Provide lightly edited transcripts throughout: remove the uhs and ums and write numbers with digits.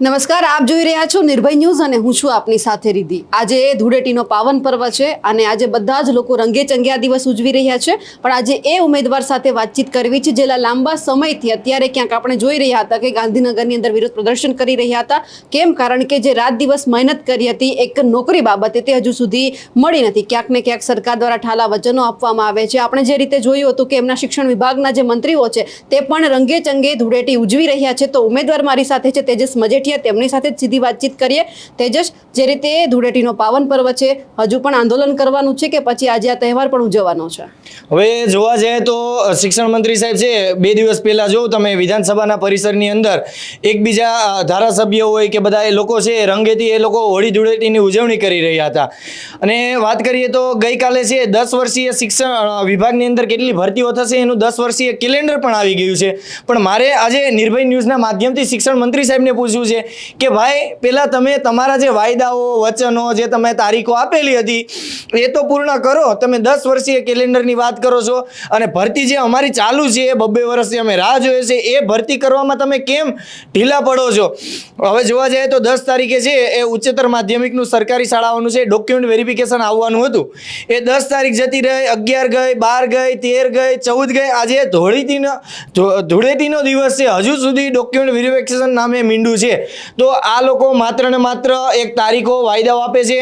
નમસ્કાર, આપ જોઈ રહ્યા છો નિર્ભય ન્યૂઝ અને હું છું આપની સાથે રિદ્ધિ। આજે ધૂળેટીનો પાવન પર્વ છે અને આજે બધા જ લોકો રંગે ચંગે આ દિવસ ઉજવી રહ્યા છે, પણ આજે એ ઉમેદવાર સાથે વાતચીત કરવી છે જેલા લાંબા સમયથી અત્યારે ક્યાંક આપણે જોઈ રહ્યા હતા કે ગાંધીનગરની અંદર વિરોધ પ્રદર્શન કરી રહ્યા હતા। કેમ? કારણ કે જે રાત દિવસ મહેનત કરી હતી એક નોકરી બાબતે તે હજુ સુધી મળી નથી। ક્યાંક ને ક્યાંક સરકાર દ્વારા ઠાલા વચનો આપવામાં આવે છે। આપણે જે રીતે જોયું હતું કે એમના શિક્ષણ વિભાગના જે મંત્રીઓ છે તે પણ રંગે ચંગે ધૂળેટી ઉજવી રહ્યા છે। તો ઉમેદવાર મારી સાથે છે તેજસ મજેઠિયા, તેમની સાથે સીધી વાતચીત કરીએ। તેજસ, જે રીતે ધૂળેટીનો પાવન પર્વ છે, હજુ પણ આંદોલન કરવાનું છે કે પછી આજે આ તહેવાર પણ ઉજવવાનો છે? હવે જોવા જાય તો શિક્ષણ મંત્રી સાહેબ છે 2 દિવસ પહેલા જો તમે વિધાનસભાના પરિસરની અંદર એકબીજા ધારાસભ્યો હોય કે બધા એ લોકો છે રંગેથી એ લોકો હોળી ધૂળેટીની ઉજવણી કરી રહ્યા હતા। અને વાત કરીએ તો ગઈકાલે છે 10 વર્ષીય શિક્ષણ વિભાગની અંદર કેટલી ભરતીઓ થશે એનું 10 વર્ષીય કેલેન્ડર પણ આવી ગયું છે। પણ મારે આજે નિર્ભય ન્યૂઝના માધ્યમથી શિક્ષણ મંત્રી સાહેબને પૂછવું છે કે ભાઈ, પહેલા તમે તમારા જે વાયદાઓ વચનો જે તમે તારીખો આપેલી હતી એ તો પૂર્ણ કરો। તમે 10 વર્ષીય કેલેન્ડરની વાત કરો છો અને ભરતી જે અમારી ચાલુ છે 2 વર્ષથી અમે રાહ જોઈએ છે એ ભરતી કરવામાં તમે કેમ ઢીલા પડો છો? હવે જોવા જાય તો 10 તારીખે છે એ ઉચ્ચતર માધ્યમિકનું સરકારી શાળાઓનું છે ડોક્યુમેન્ટ વેરિફિકેશન આવવાનું હતું। એ 10 તારીખ જતી રહી, 11 ગઈ, 12 ગઈ, 13 ગઈ, 14 ગઈ। આજે ધૂળેટીનો દિવસ છે, હજુ સુધી ડોક્યુમેન્ટ વેરિફિકેશન નામે મીંડું છે। તો આ લોકો માત્ર ને માત્ર એક તારીખો વાયદાઓ આપે છે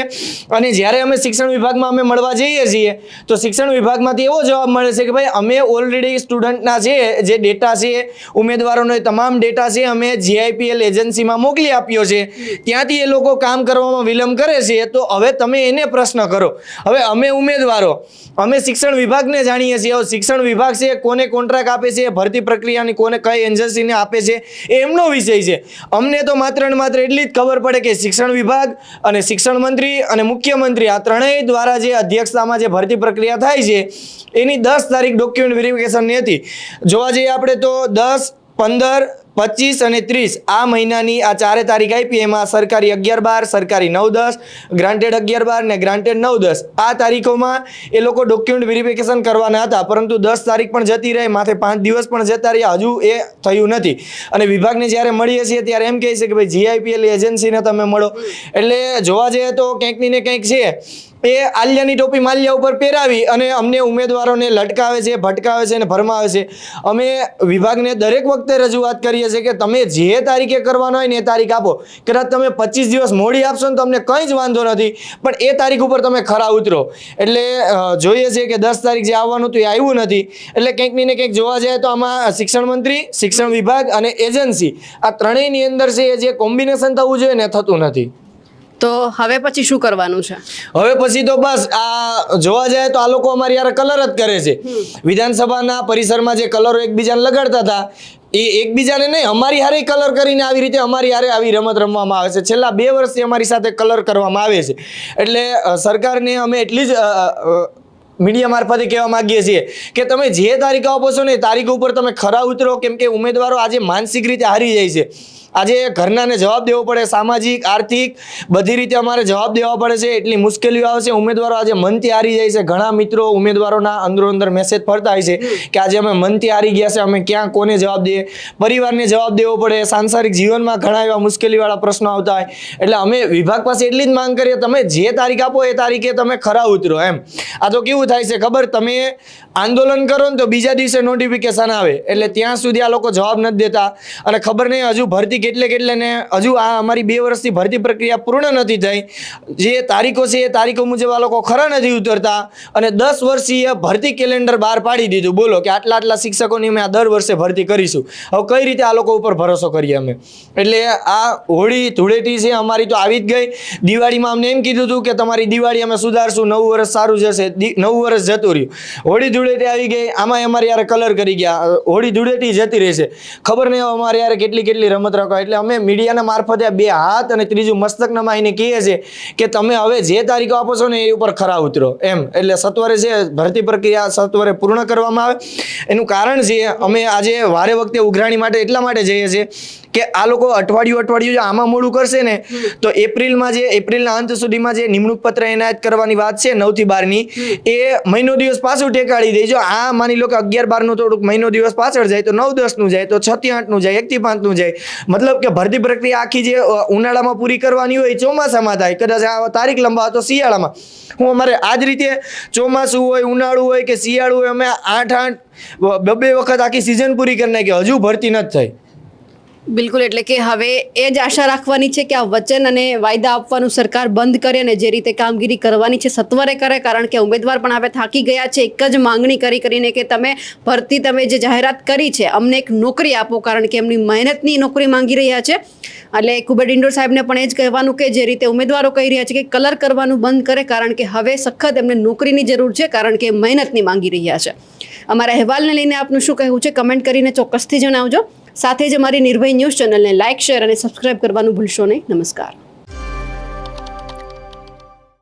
અને જ્યારે અમે શિક્ષણ વિભાગમાં અમે મળવા જઈએ છીએ તો શિક્ષણ વિભાગમાંથી એવો જવાબ મળે છે કે ભાઈ અમે ઓલરેડી સ્ટુડન્ટના છે જે ડેટા છે, ઉમેદવારોનો તમામ ડેટા છે અમે GIPL એજન્સીમાં મોકલી આપ્યો છે, ત્યાંથી એ લોકો કામ કરવામાં વિલંબ કરે છે। તો હવે તમે એને પ્રશ્ન કરો। હવે અમે ઉમેદવારો અમે શિક્ષણ વિભાગને જાણીએ છીએ, શિક્ષણ વિભાગ છે કોને કોન્ટ્રાક્ટ આપે છે, ભરતી પ્રક્રિયાની કોને કઈ એજન્સીને આપે છે એ એમનો વિષય છે। અમને તો માત્ર ને માત્ર એટલી જ ખબર પડે કે શિક્ષણ વિભાગ અને શિક્ષણ મંત્રી અને મુખ્યમંત્રી આ ત્રણેય દ્વારા જે અધ્યક્ષતામાં જે ભરતી પ્રક્રિયા થાય છે એની 10 તારીખ ડોક્યુમેન્ટ વેરિફિકેશનની હતી। જોવા જઈએ આપણે તો 10, 15, 25 અને 30 આ મહિનાની આ 4 તારીખ આપી। એમાં સરકારી 11-12, સરકારી 9-10, ગ્રાન્ટેડ 11-12 ને ગ્રાન્ટેડ 9-10 આ તારીખોમાં એ લોકો ડોક્યુમેન્ટ વેરિફિકેશન કરવાના હતા, પરંતુ 10 તારીખ પણ જતી રહી, માથે 5 દિવસ પણ જતા રહ્યા, હજુ એ થયું નથી। અને વિભાગને જ્યારે મળીએ છીએ ત્યારે એમ કહે છે કે ભાઈ GIPL એજન્સીને તમે મળો। એટલે જોવા જઈએ તો કંઈક ને કંઈક છે એ આલિયાની ટોપી માલિયા ઉપર પહેરાવી અને અમને ઉમેદવારોને લટકાવે છે, ભટકાવે છે અને ભરમાવે છે। અમે વિભાગને દરેક વખતે રજૂઆત કરીએ છીએ કે તમે જે તારીખે કરવાનો હોય ને એ તારીખ આપો। કદાચ તમે 25 દિવસ મોડી આપશો ને તો અમને કંઈ જ વાંધો નથી, પણ એ તારીખ ઉપર તમે ખરા ઉતરો। એટલે જોઈએ છે કે 10 તારીખ જે આવવાનું હતું એ આવ્યું નથી। એટલે કંઈક ને કંઈક જોવા જાય તો આમાં શિક્ષણ મંત્રી, શિક્ષણ વિભાગ અને એજન્સી આ ત્રણેયની અંદર છે એ જે કોમ્બિનેશન થવું જોઈએ ને થતું નથી। તો હવે પછી શું કરવાનું છે? હવે પછી તો બસ આ જોવા જાય તો આ લોકો અમારી યાર કલર જ કરે છે। વિધાનસભાના પરિસરમાં જે કલરો એકબીજાને લગાડતા હતા એ એકબીજાને નહીં, અમારી હારે કલર કરીને આવી રીતે અમારી હારે આવી રમત રમવામાં આવે છે। છેલ્લા 2 વર્ષથી અમારી સાથે કલર કરવામાં આવે છે। એટલે સરકારને અમે એટલી જ મીડિયા મારફતે કહેવા માંગીએ છીએ કે તમે જે તારીખ આપો છો ને એ તારીખ ઉપર તમે ખરા ઉતરો, કેમ કે ઉમેદવારો આજે માનસિક રીતે હારી જાય છે। આજે ઘરનાને જવાબ દેવો પડે, સામાજિક, આર્થિક બધી રીતે અમારે જવાબ દેવા પડે છે, એટલી મુશ્કેલીઓ આવે છે। ઉમેદવારો આજે મનથી હારી જાય છે। ઘણા મિત્રો ઉમેદવારોના અંદરો અંદર મેસેજ ફરતા હોય છે કે આજે અમે મનથી હારી ગયા છે, અમે ક્યાં કોને જવાબ દઈએ, પરિવારને જવાબ દેવો પડે, સાંસારિક જીવનમાં ઘણા એવા મુશ્કેલીવાળા પ્રશ્નો આવતા હોય। એટલે અમે વિભાગ પાસે એટલી જ માંગ કરીએ તમે જે તારીખ આપો એ તારીખે તમે ખરા ઉતરો એમ। આ તો કેવું થાય છે ખબર, તમે આંદોલન કરો ને તો બીજા દિવસે નોટિફિકેશન આવે, એટલે ત્યાં સુધી આ લોકો જવાબ નથી દેતા। અને ખબર નહીં હજુ ભરતી કેટલે ને હજુ આ અમારી 2 વર્ષથી ભરતી પ્રક્રિયા પૂર્ણ નથી થઈ। જે તારીખો છે એ તારીખો મુજબ આ લોકો ખરા નથી ઉતરતા અને 10 વર્ષીય ભરતી કેલેન્ડર બહાર પાડી દીધું। બોલો કે આટલા શિક્ષકોની અમે આ દર વર્ષે ભરતી કરીશું, હવે કઈ રીતે આ લોકો ઉપર ભરોસો કરીએ અમે? એટલે આ હોળી ધૂળેટી છે અમારી તો આવી જ ગઈ। દિવાળીમાં અમને એમ કીધું હતું કે તમારી દિવાળી અમે સુધારશું, નવું વર્ષ સારું જશે, નવું વર્ષ જતું રહ્યું। હોળી ધૂળેટી આવી ગઈ, આમાં અમારે યાર કલર કરી ગયા, હોળી ધૂળેટી જતી રહેશે, ખબર નહીં અમારે યાર કેટલી રમત રખાય। એટલે અમે મીડિયાના મારફતે 2 હાથ અને ત્રીજું મસ્તક નમાઈને કહીએ છીએ કે તમે હવે જે તારીખો આપો છો ને એ ઉપર ખરા ઉતરો એમ। એટલે સત્વરે છે ભરતી પ્રક્રિયા સત્વરે પૂર્ણ કરવામાં આવે। એનું કારણ છે અમે આજે વારે વખતે ઉઘરાણી માટે એટલા માટે જઈએ છીએ કે આ લોકો અઠવાડિયું જો આમાં મોડું કરશે ને તો એપ્રિલના અંત સુધીમાં જે નિમણૂક પત્ર એનાયત કરવાની વાત છે 9 થી 12ની એ મહિનો દિવસ પાછું ટેકાડી દે. જો આ માની લો કે 11-12 નું થોડુંક મહિનો દિવસ પાછળ જાય તો 9-10 નું જાય, તો 6 થી 8 નું જાય, 1 થી 5 નું જાય. મતલબ કે ભરતી પ્રક્રિયા આખી જે ઉનાળામાં પૂરી કરવાની હોય ચોમાસામાં થાય, કદાચ આ તારીખ લંબાવો તો શિયાળામાં. અમારે આ જ રીતે ચોમાસું હોય, ઉનાળું હોય કે શિયાળું હોય, અમે 8 વખત આખી સિઝન પૂરી કરી નાખી, હજુ ભરતી નથી થઈ. બિલકુલ, એટલે કે હવે એ જ આશા રાખવાની છે કે આ વચન અને વાયદા આપવાનું સરકાર બંધ કરે અને જે રીતે કામગીરી કરવાની છે સત્વરે કરે, કારણ કે ઉમેદવાર પણ હવે થાકી ગયા છે એક જ માંગણી કરીને કે તમે જે જાહેરાત કરી છે અમને એક નોકરી આપો, કારણ કે એમની મહેનતની નોકરી માંગી રહ્યા છે. એટલે કુબેર ડિંડોર સાહેબને પણ એ જ કહેવાનું કે જે રીતે ઉમેદવારો કહી રહ્યા છે કે કલર કરવાનું બંધ કરે, કારણ કે હવે સખત એમને નોકરીની જરૂર છે, કારણ કે મહેનતની માંગી રહ્યા છે. અમારા અહેવાલને લઈને આપનું શું કહેવું છે કમેન્ટ કરીને ચોક્કસથી જણાવજો. સાથે જ અમારી નિર્ભય ન્યૂઝ ચેનલને લાઇક, શેર અને સબસ્ક્રાઇબ કરવાનું ભૂલશો નહીં. નમસ્કાર.